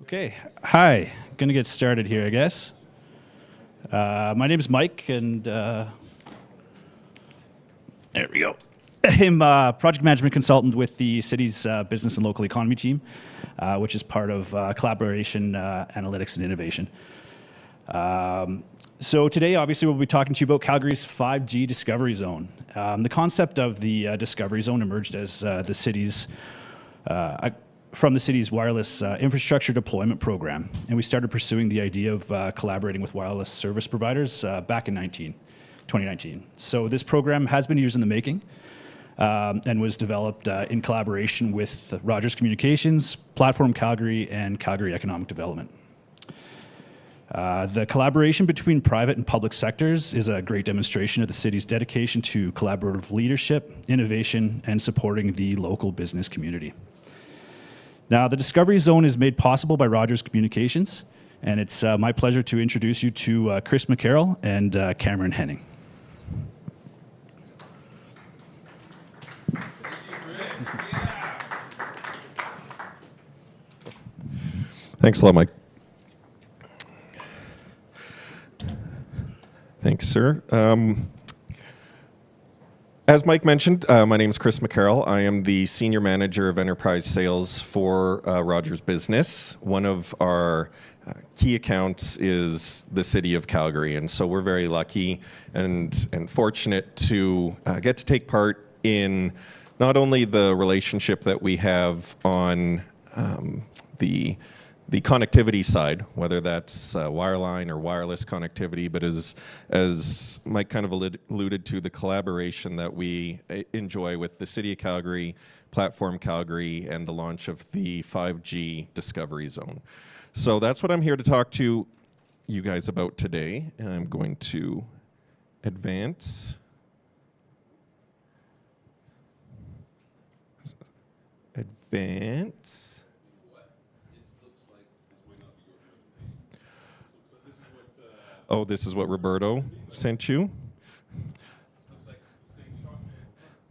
Okay, hi. Gonna get started here, I guess. My name is Mike, and there we go. I'm a project management consultant with the city's business and local economy team, which is part of Collaboration, Analytics, and Innovation. So today, obviously, we'll be talking to you about Calgary's 5G Discovery Zone. The concept of the Discovery Zone emerged as from the city's wireless infrastructure deployment program. And we started pursuing the idea of collaborating with wireless service providers back in 2019. So this program has been years in the making and was developed in collaboration with Rogers Communications, Platform Calgary, and Calgary Economic Development. The collaboration between private and public sectors is a great demonstration of the city's dedication to collaborative leadership, innovation, and supporting the local business community. Now, the Discovery Zone is made possible by Rogers Communications, and it's my pleasure to introduce you to Chris McCarroll and Cameron Henning. Thanks a lot, Mike. Thanks, sir. As Mike mentioned, my name is Chris McCarroll. I am the Senior Manager of Enterprise Sales for Rogers Business. One of our key accounts is the City of Calgary, and so we're very lucky and fortunate to get to take part in not only the relationship that we have on the connectivity side, whether that's wireline or wireless connectivity, but as Mike kind of alluded to, the collaboration that we enjoy with the City of Calgary, Platform Calgary, and the launch of the 5G Discovery Zone. So that's what I'm here to talk to you guys about today. And I'm going to advance. Oh, this is what Roberto sent you?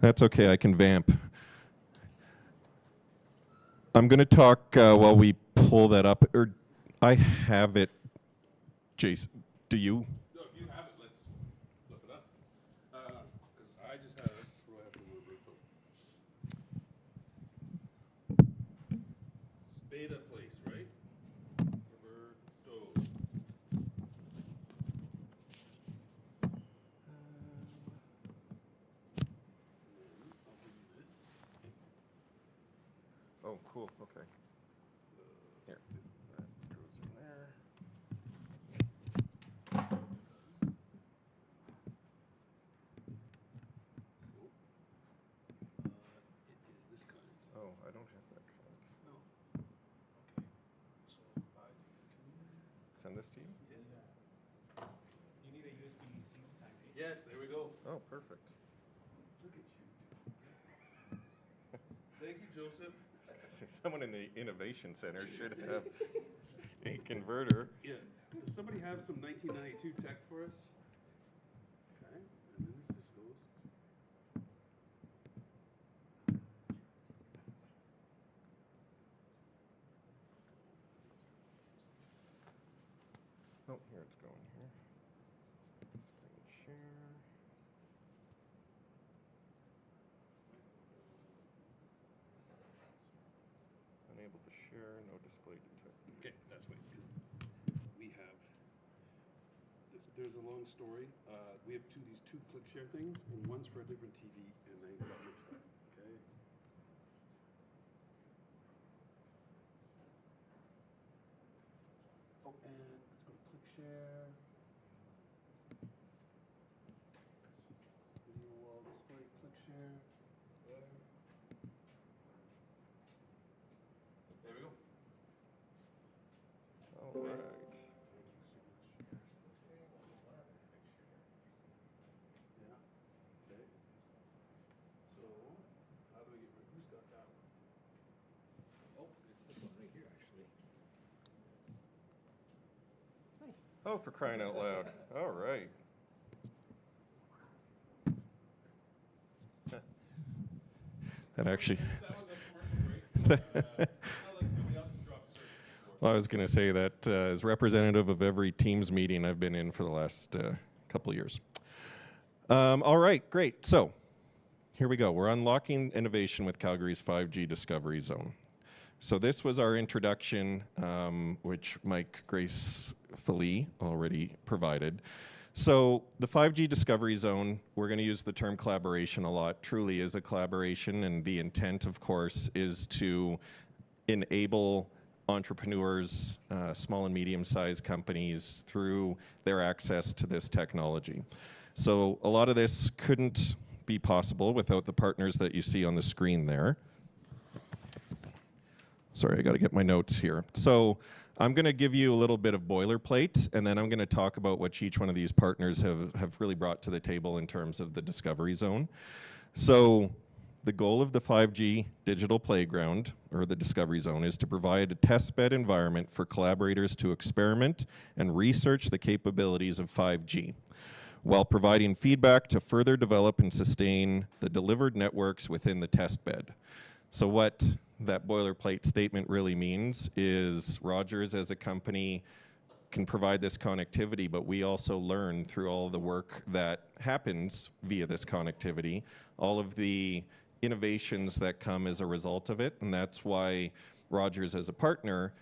That's okay, I can vamp. I'm going to talk while we pull that up. Or I have it. Jason, do you? No, if you have it, let's flip it up. Because I just have it. What do I have to Roberto? Spada Place, right? Roberto. I'll give you this. Oh, cool, okay. Here, that goes in there. It is this kind. Oh, I don't have that card. No. Okay. So can you? Send this to you? Yeah. You need a USB-C type. Yes, there we go. Oh, perfect. Look at you. Thank you, Joseph. Someone in the Innovation Center should have a converter. Yeah. Does somebody have some 1992 tech for us? Okay. And then this just goes. Oh, here it's going here. Screen share. Unable to share, no display detected. Okay, that's what, because we have, there's a long story. We have these two click share things, and one's for a different TV, and they got mixed up, okay? Oh, and let's go to click share. Video wall display, click share. There. There we go. All right. Yeah. Okay. So, how do we get rid? Who's got that one? Oh, it's this one right here, actually. Nice. Oh, for crying out loud. All right. That actually. That was a commercial break. It's not like somebody else has dropped search before. Well, I was going to say that is representative of every Teams meeting I've been in for the last couple of years. All right, great. So here we go. We're unlocking innovation with Calgary's 5G Discovery Zone. So this was our introduction, which Mike gracefully already provided. So the 5G Discovery Zone, we're going to use the term collaboration a lot, truly is a collaboration, and the intent, of course, is to enable entrepreneurs, small and medium-sized companies, through their access to this technology. So a lot of this couldn't be possible without the partners that you see on the screen there. Sorry, I got to get my notes here. So I'm going to give you a little bit of boilerplate, and then I'm going to talk about what each one of these partners have really brought to the table in terms of the Discovery Zone. So the goal of the 5G Digital Playground, or the Discovery Zone, is to provide a testbed environment for collaborators to experiment and research the capabilities of 5G, while providing feedback to further develop and sustain the delivered networks within the testbed. So what that boilerplate statement really means is Rogers as a company can provide this connectivity, but we also learn through all the work that happens via this connectivity, all of the innovations that come as a result of it, and that's why Rogers as a partner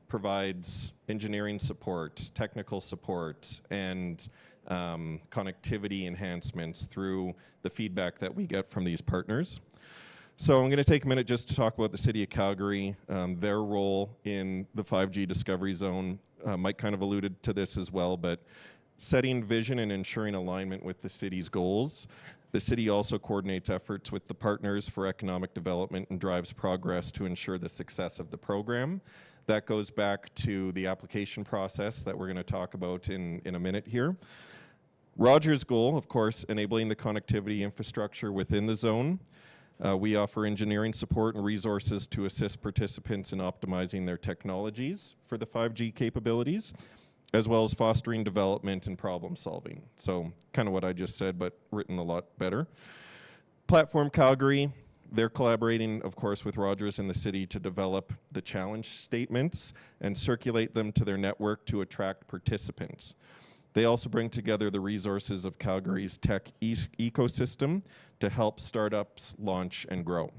provides engineering support, technical support, and connectivity enhancements through the feedback that we get from these partners. So I'm going to take a minute just to talk about the City of Calgary, their role in the 5G Discovery Zone. Mike kind of alluded to this as well, but setting vision and ensuring alignment with the city's goals. The city also coordinates efforts with the partners for economic development and drives progress to ensure the success of the program. That goes back to the application process that we're going to talk about in a minute here. Rogers' goal, of course, enabling the connectivity infrastructure within the zone. We offer engineering support and resources to assist participants in optimizing their technologies for the 5G capabilities, as well as fostering development and problem solving. So kind of what I just said, but written a lot better. Platform Calgary, they're collaborating, of course, with Rogers and the city to develop the challenge statements and circulate them to their network to attract participants. They also bring together the resources of Calgary's tech ecosystem to help startups launch and grow.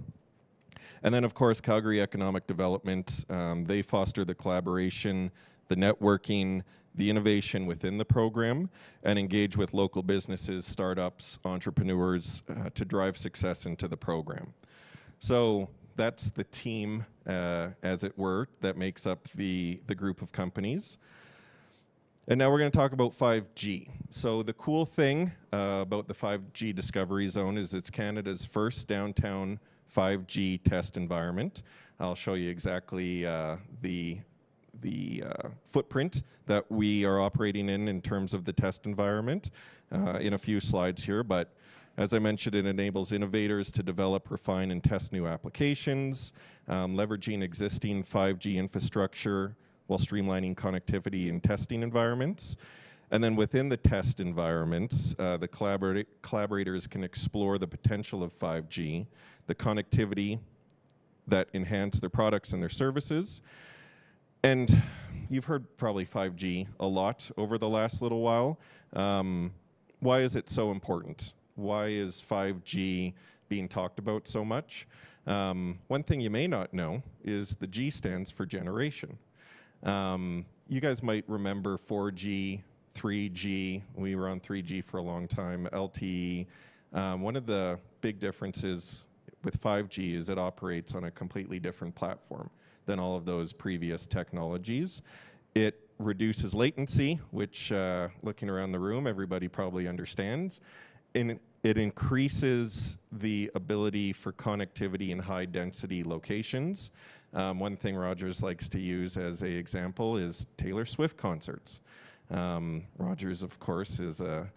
And then, of course, Calgary Economic Development, they foster the collaboration, the networking, the innovation within the program, and engage with local businesses, startups, entrepreneurs to drive success into the program. So that's the team, as it were, that makes up the group of companies. And now we're going to talk about 5G. So the cool thing about the 5G Discovery Zone is it's Canada's first downtown 5G test environment. I'll show you exactly the footprint that we are operating in terms of the test environment in a few slides here. But as I mentioned, it enables innovators to develop, refine, and test new applications, leveraging existing 5G infrastructure while streamlining connectivity and testing environments. And then within the test environments, the collaborators can explore the potential of 5G, the connectivity that enhance their products and their services. And you've heard probably 5G a lot over the last little while. Why is it so important? Why is 5G being talked about so much? One thing you may not know is the G stands for generation. You guys might remember 4G, 3G. We were on 3G for a long time, LTE. One of the big differences with 5G is it operates on a completely different platform than all of those previous technologies. It reduces latency, which, looking around the room, everybody probably understands. And it increases the ability for connectivity in high-density locations. One thing Rogers likes to use as an example is Taylor Swift concerts. Rogers, of course, is a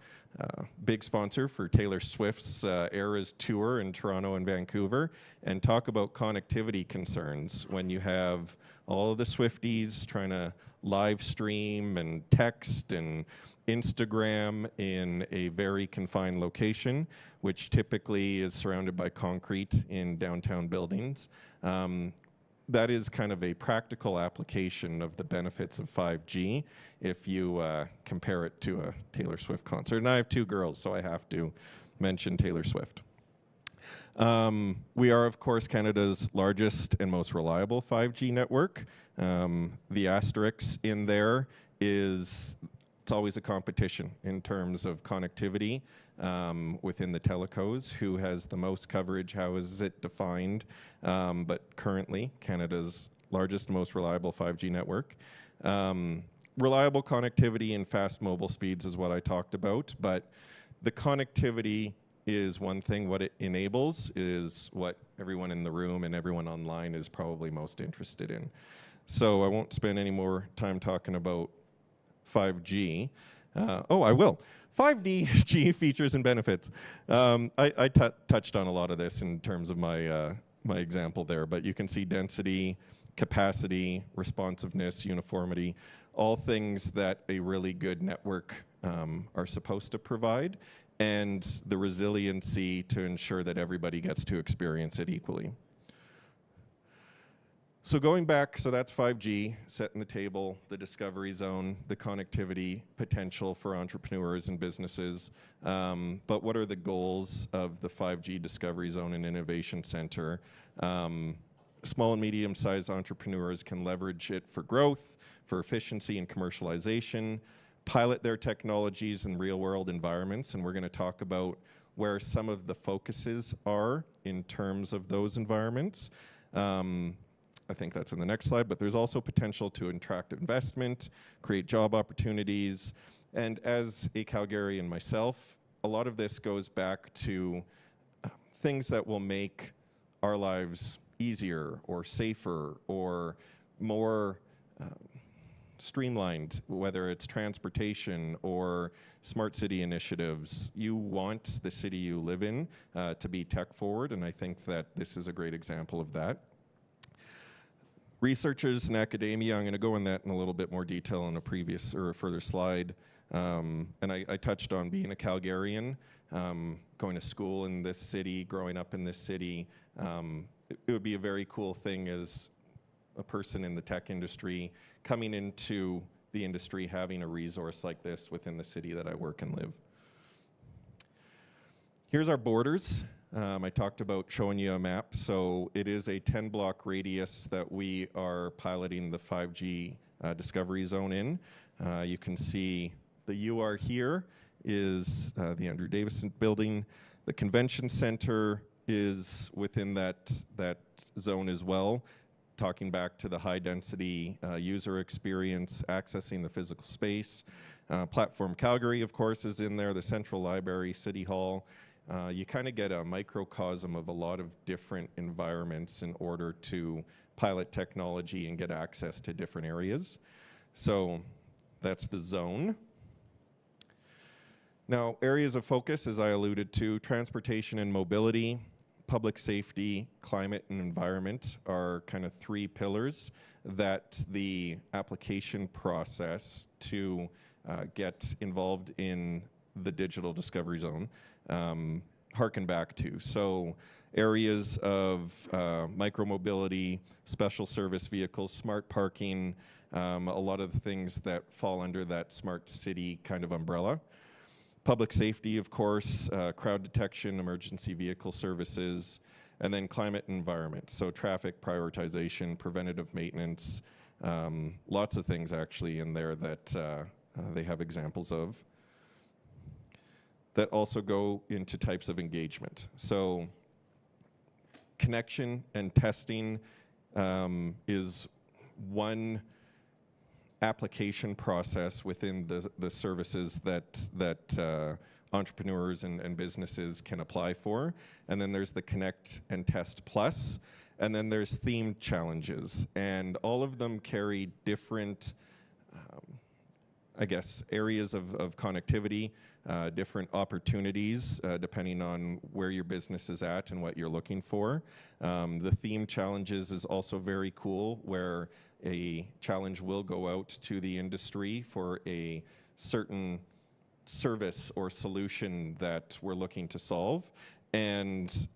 big sponsor for Taylor Swift's Eras Tour in Toronto and Vancouver. And talk about connectivity concerns when you have all of the Swifties trying to live stream and text and Instagram in a very confined location, which typically is surrounded by concrete in downtown buildings. that is kind of a practical application of the benefits of 5G if you compare it to a Taylor Swift concert. And I have 2 girls, so I have to mention Taylor Swift. We are, of course, Canada's largest and most reliable 5G network. The asterisk in there is it's always a competition in terms of connectivity within the telcos. Who has the most coverage? How is it defined? But currently, Canada's largest and most reliable 5G network. Reliable connectivity and fast mobile speeds is what I talked about, but the connectivity is one thing. What it enables is what everyone in the room and everyone online is probably most interested in. So I won't spend any more time talking about 5G. I will. 5G features and benefits. I touched on a lot of this in terms of my example there, but you can see density, capacity, responsiveness, uniformity, all things that a really good network are supposed to provide, and the resiliency to ensure that everybody gets to experience it equally. So going back, so that's 5G, setting the table, the discovery zone, the connectivity potential for entrepreneurs and businesses. But what are the goals of the 5G Discovery Zone and Innovation Center? Small and medium-sized entrepreneurs can leverage it for growth, for efficiency and commercialization, pilot their technologies in real-world environments, and we're going to talk about where some of the focuses are in terms of those environments. I think that's in the next slide, but there's also potential to attract investment, create job opportunities, and as a Calgarian myself, a lot of this goes back to things that will make our lives easier or safer or more streamlined, whether it's transportation or smart city initiatives. You want the city you live in to be tech forward, and I think that this is a great example of that. Researchers and academia, I'm going to go in that in a little bit more detail in a previous or a further slide. And I touched on being a Calgarian, going to school in this city, growing up in this city. It would be a very cool thing as a person in the tech industry, coming into the industry, having a resource like this within the city that I work and live. Here's our borders. I talked about showing you a map. So it is a 10-block radius that we are piloting the 5G Discovery Zone in. You can see the UR here is the Andrew Davison building. The convention center is within that zone as well, talking back to the high-density user experience, accessing the physical space. Platform Calgary, of course, is in there, the Central Library, City Hall. You kind of get a microcosm of a lot of different environments in order to pilot technology and get access to different areas. So that's the zone. Now, areas of focus, as I alluded to, transportation and mobility, public safety, climate, and environment are kind of 3 pillars that the application process to get involved in the digital discovery zone harken back to. So areas of micromobility, special service vehicles, smart parking, a lot of the things that fall under that smart city kind of umbrella. Public safety, of course, crowd detection, emergency vehicle services, and then climate and environment. So traffic prioritization, preventative maintenance, lots of things actually in there that they have examples of that also go into types of engagement. So connection and testing is one application process within the services that entrepreneurs and businesses can apply for. And then there's the Connect and Test Plus. And then there's themed challenges. And all of them carry different I guess, areas of connectivity, different opportunities, depending on where your business is at and what you're looking for. The theme challenges is also very cool, where a challenge will go out to the industry for a certain service or solution that we're looking to solve, and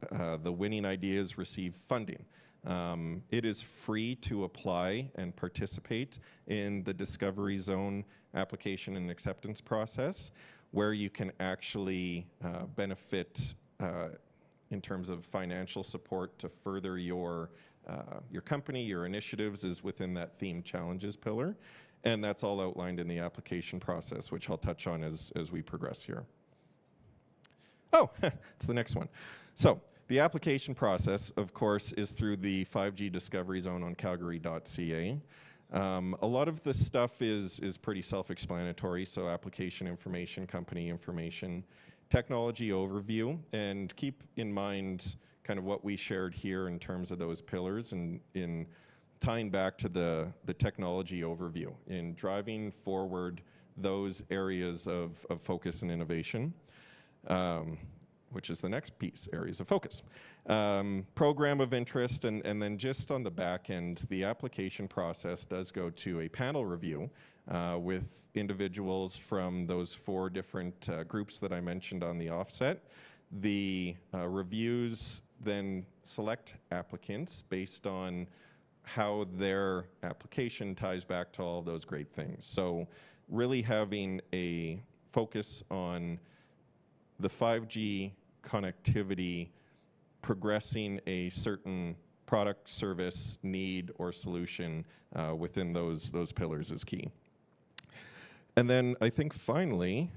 the winning ideas receive funding. It is free to apply and participate in the Discovery Zone application and acceptance process, where you can actually benefit in terms of financial support to further your company, your initiatives is within that theme challenges pillar. And that's all outlined in the application process, which I'll touch on as we progress here. Oh, it's the next one. So the application process, of course, is through the 5G Discovery Zone on calgary.ca. A lot of the stuff is pretty self-explanatory, so application information, company information, technology overview, and keep in mind kind of what we shared here in terms of those pillars and in tying back to the technology overview in driving forward those areas of focus and innovation. Which is the next piece, areas of focus. Program of interest, and then just on the back end, the application process does go to a panel review with individuals from those 4 different groups that I mentioned on the offset. The reviews then select applicants based on how their application ties back to all of those great things. So really having a focus on the 5G connectivity progressing a certain product, service, need, or solution within those pillars is key. And then I think finally,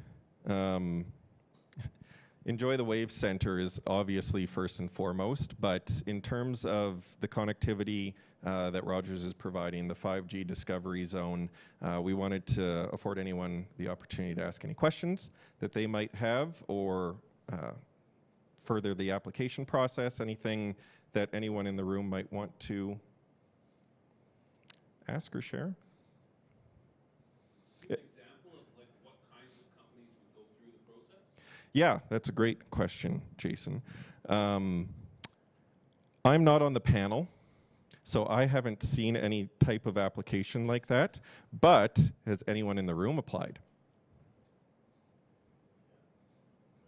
Enjoy the Wave Center is obviously first and foremost, but in terms of the connectivity that Rogers is providing, the 5G Discovery Zone, we wanted to afford anyone the opportunity to ask any questions that they might have or further the application process, anything that anyone in the room might want to ask or share. An example of like what kinds of companies would go through the process? Yeah, that's a great question, Jason. I'm not on the panel, so I haven't seen any type of application like that, but has anyone in the room applied?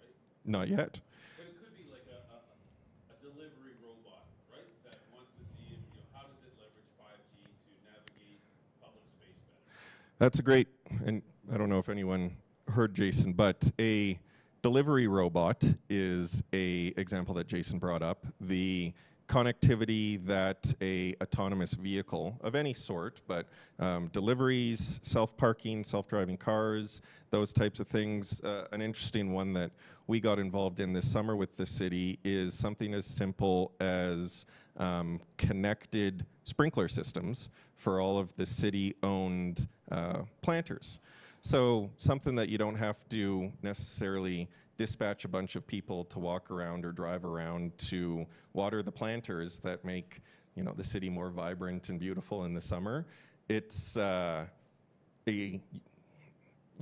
Right? Not yet. But it could be like a delivery robot, right? That wants to see, you know, how does it leverage 5G to navigate public space better? That's a great, and I don't know if anyone heard Jason, but a delivery robot is a example that Jason brought up. The connectivity that a autonomous vehicle of any sort, but deliveries, self-parking, self-driving cars, those types of things. An interesting one that we got involved in this summer with the city is something as simple as connected sprinkler systems for all of the city-owned planters. So something that you don't have to necessarily dispatch a bunch of people to walk around or drive around to water the planters that make, you know, the city more vibrant and beautiful in the summer. It's you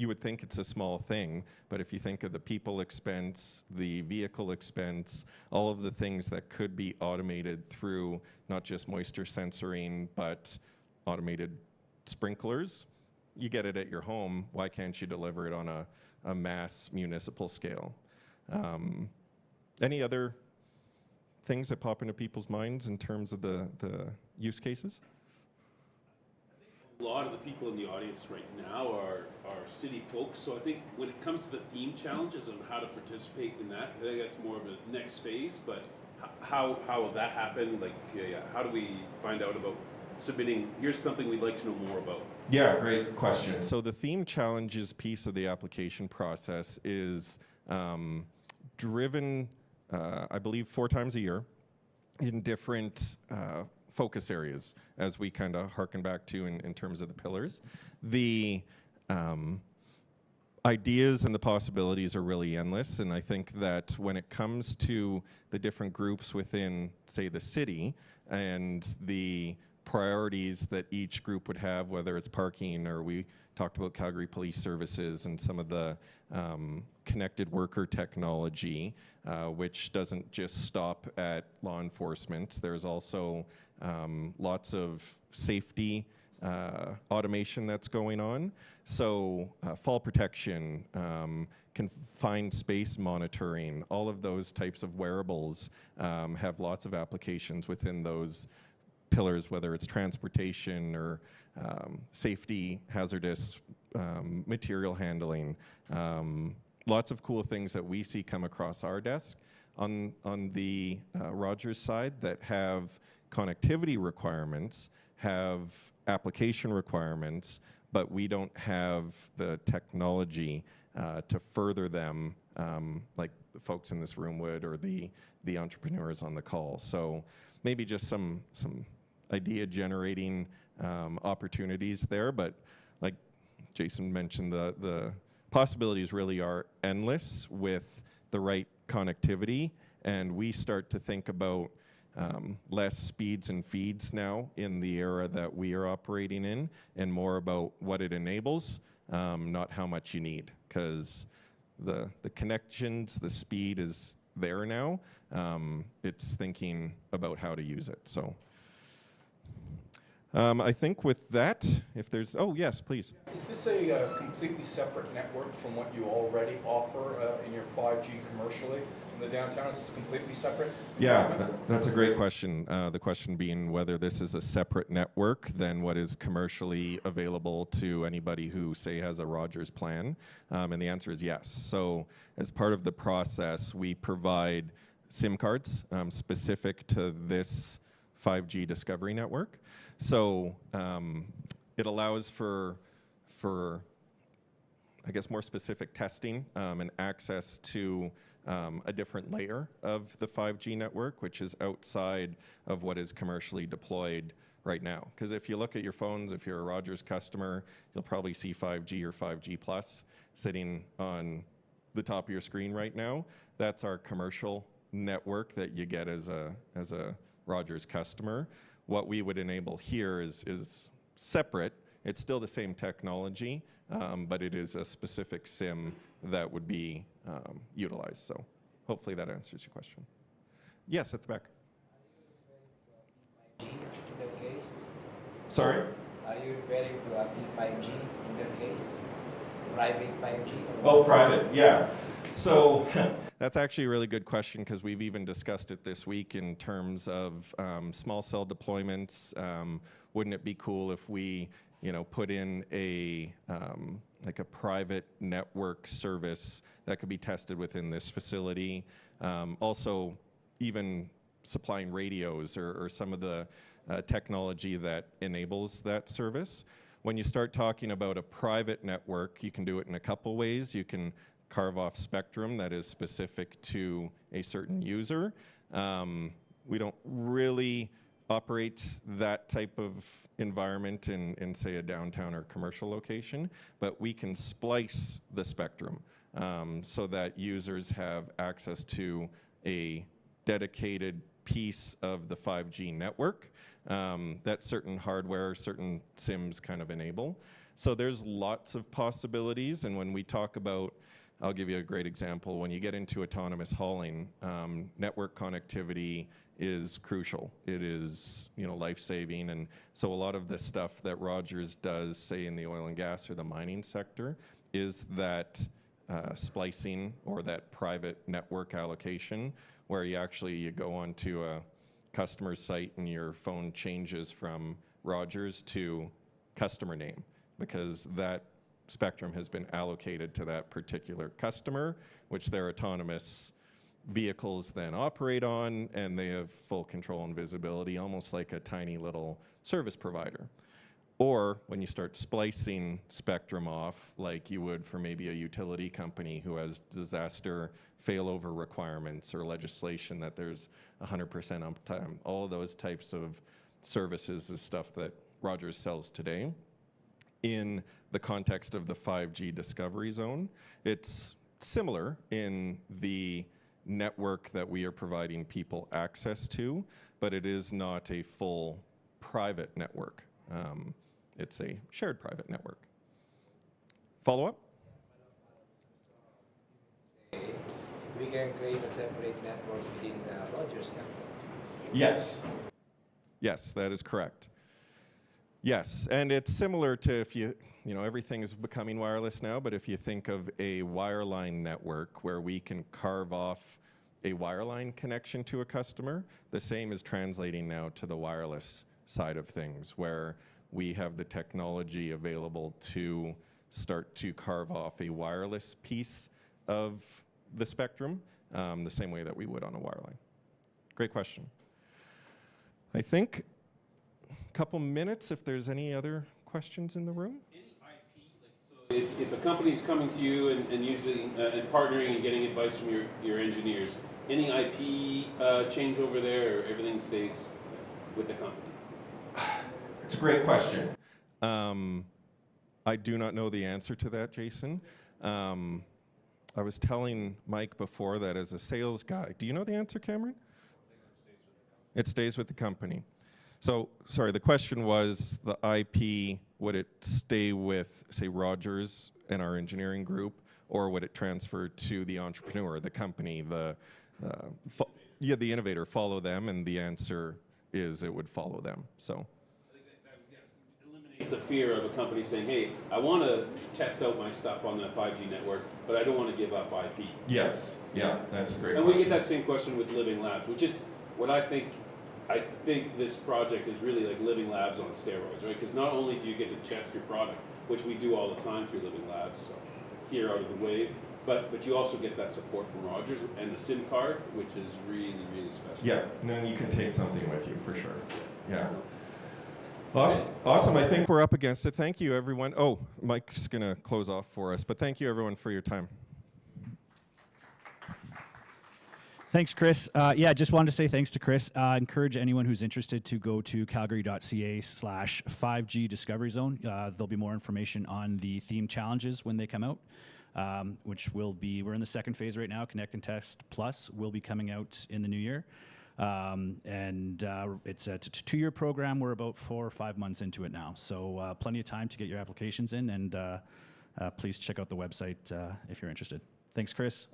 would think it's a small thing, but if you think of the people expense, the vehicle expense, all of the things that could be automated through not just moisture sensoring, but automated sprinklers, you get it at your home. Why can't you deliver it on a mass municipal scale? Any other things that pop into people's minds in terms of the use cases? I think a lot of the people in the audience right now are city folks, so I think when it comes to the theme challenges and how to participate in that, I think that's more of a next phase, but how will that happen? Like, how do we find out about submitting, here's something we'd like to know more about? Yeah, great question. So the theme challenges piece of the application process is driven, I believe, 4 times a year in different focus areas, as we kind of harken back to in terms of the pillars. The ideas and the possibilities are really endless, and I think that when it comes to the different groups within, say, the city and the priorities that each group would have, whether it's parking or we talked about Calgary Police Services and some of the connected worker technology, which doesn't just stop at law enforcement. There's also lots of safety automation that's going on. So fall protection, confined space monitoring, all of those types of wearables have lots of applications within those pillars, whether it's transportation or safety, hazardous material handling. Lots of cool things that we see come across our desk on the Rogers side that have connectivity requirements, have application requirements, but we don't have the technology to further them like the folks in this room would, or the entrepreneurs on the call. So maybe just some idea generating opportunities there, but like Jason mentioned, the possibilities really are endless with the right connectivity, and we start to think about less speeds and feeds now in the era that we are operating in, and more about what it enables, not how much you need, because the connections, the speed is there now. It's thinking about how to use it. So I think with that, if there's, oh yes, please. Is this a completely separate network from what you already offer in your 5G commercially in the downtown? Is this completely separate? Yeah, that's a great question. The question being whether this is a separate network than what is commercially available to anybody who, say, has a Rogers plan. And the answer is yes. So as part of the process, we provide SIM cards specific to this 5G Discovery network. So it allows for I guess more specific testing and access to a different layer of the 5G network, which is outside of what is commercially deployed right now. Because if you look at your phones, if you're a Rogers customer, you'll probably see 5G or 5G Plus sitting on the top of your screen right now. That's our commercial network that you get as a Rogers customer. What we would enable here is separate. It's still the same technology, but it is a specific SIM that would be utilized. So hopefully that answers your question. Yes, at the back. In that case? Sorry? Are you referring to a 5G in that case? Private 5G? Oh, private, yeah. So that's actually a really good question, because we've even discussed it this week in terms of small cell deployments. Wouldn't it be cool if we, put in a like a private network service that could be tested within this facility? Also, even supplying radios or some of the technology that enables that service. When you start talking about a private network, you can do it in a couple ways. You can carve off spectrum that is specific to a certain user. We don't really operate that type of environment in say, a downtown or commercial location, but we can splice the spectrum so that users have access to a dedicated piece of the 5G network that certain hardware, certain SIMs kind of enable. So there's lots of possibilities, and when we talk about, I'll give you a great example. When you get into autonomous hauling, network connectivity is crucial. It is, life-saving, and so a lot of the stuff that Rogers does, say in the oil and gas or the mining sector, is that splicing or that private network allocation, where you go onto a customer site and your phone changes from Rogers to customer name, because that spectrum has been allocated to that particular customer, which their autonomous vehicles then operate on, and they have full control and visibility, almost like a tiny little service provider. Or when you start splicing spectrum off, like you would for maybe a utility company who has disaster failover requirements or legislation that there's 100% uptime, all of those types of services is stuff that Rogers sells today. In the context of the 5G Discovery Zone, it's similar in the network that we are providing people access to, but it is not a full private network. It's a shared private network. Follow up? We can create a separate network within the Rogers network. Yes. Yes, that is correct. Yes, and it's similar to if you know, everything is becoming wireless now, but if you think of a wireline network where we can carve off a wireline connection to a customer, the same is translating now to the wireless side of things, where we have the technology available to start to carve off a wireless piece of the spectrum, the same way that we would on a wireline. Great question. I think a couple minutes if there's any other questions in the room. Any IP, like, so if a company's coming to you and using and partnering and getting advice from your engineers, any IP change over there, or everything stays with the company? It's a great question. I do not know the answer to that, Jason. I was telling Mike before that as a sales guy. Do you know the answer, Cameron? It stays with the company. So, sorry, the question was the IP, would it stay with, say, Rogers and our engineering group, or would it transfer to the entrepreneur, the company, the innovator, follow them? And the answer is it would follow them. So. Eliminates the fear of a company saying, hey, I want to test out my stuff on that 5G network, but I don't want to give up IP. Yes, yeah, that's a great and question. We get that same question with Living Labs, which is what I think this project is really like Living Labs on steroids, right? Because not only do you get to test your product, which we do all the time through Living Labs, so here out of the wave, but you also get that support from Rogers and the SIM card, which is really, really special. Yeah, and then you can take something with you for sure. Yeah. Awesome. I think we're up against it. Thank you, everyone. Oh, Mike's going to close off for us, but thank you, everyone, for your time. Thanks, Chris. Just wanted to say thanks to Chris. Encourage anyone who's interested to go to calgary.ca/5G Discovery Zone. There'll be more information on the theme challenges when they come out, which we're in the second phase right now. Connect and Test Plus will be coming out in the new year. It's a 2-year program. We're about 4 or 5 months into it now. So plenty of time to get your applications in, and please check out the website if you're interested. Thanks, Chris.